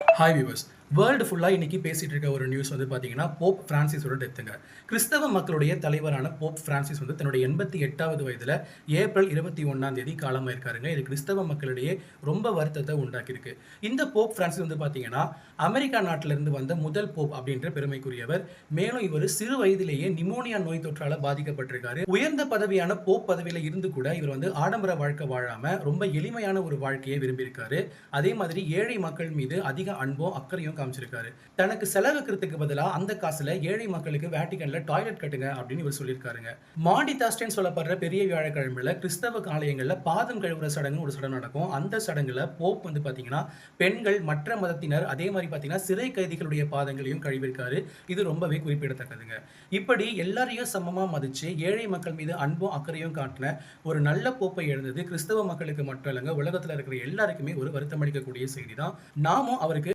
Hi viewers. World ஃபுல்லா இன்னைக்கு பேசிட்டு இருக்க ஒரு நியூஸ் வந்து பார்த்தீங்கன்னா, போப் பிரான்சிஸோட டெத்துங்க. கிறிஸ்தவ மக்களுடைய தலைவரான போப் பிரான்சிஸ் வந்து தன்னுடைய 88வது வயதில ஏப்ரல் 21ஆம் தேதி காலமாயிருக்காருங்க. இது கிறிஸ்தவ மக்களிடையே ரொம்ப வருத்தத்த உண்டாக்கியிருக்கு. இந்த போப் பிரான்சிஸ் வந்து பார்த்தீங்கன்னா, அமெரிக்கா நாட்டிலிருந்து வந்த முதல் போப் அப்படின்ற பெருமைக்குரியவர். மேலும் இவர் சிறு வயதிலேயே நிமோனியா நோய் தொற்றால பாதிக்கப்பட்டிருக்காரு. உயர்ந்த பதவியான போப் பதவியில இருந்து கூட இவர் வந்து ஆடம்பர வாழ்க்கை வாழாம ரொம்ப எளிமையான ஒரு வாழ்க்கையை விரும்பியிருக்காரு. அதே மாதிரி ஏழை மக்கள் மீது அதிக அன்பும் அக்கறையும் காமிச்சிருக்காரு. தனக்கு செலவழிக்கிறதுக்கு பதிலா அந்த காசுல ஏழை மக்களுக்கு வேட்டிகன்ல டாய்லெட் கட்டுங்க அப்படின்னு இவர் சொல்லியிருக்காருங்க. மாண்டி தாஸ்டேன்னு சொல்லப்படுற பெரிய வியாழக்கிழமையில கிறிஸ்தவ ஆலயங்கள்ல பாதம் கழுவுற சடங்குன்னு ஒரு சடங்கு நடக்கும். அந்த சடங்குல போப் வந்து பாத்தீங்கன்னா பெண்கள், மற்ற மதத்தினர், அதே மாதிரி பாத்தீங்கன்னா சிறை கைதிகளுடைய பாதங்களையும் கழுவிருக்காரு. இது ரொம்பவே குறிப்பிடத்தக்கதுங்க. இப்படி எல்லாரையும் சமமா மதிச்சு ஏழை மக்கள் மீது அன்பும் அக்கறையும் காட்டின ஒரு நல்ல போப்பை இழந்தது கிறிஸ்தவ மக்களுக்கு மட்டும் இல்லங்க, உலகத்துல இருக்கிற எல்லாருக்குமே ஒரு வருத்தம் அளிக்கக்கூடிய செய்தி தான். நாமும் அவருக்கு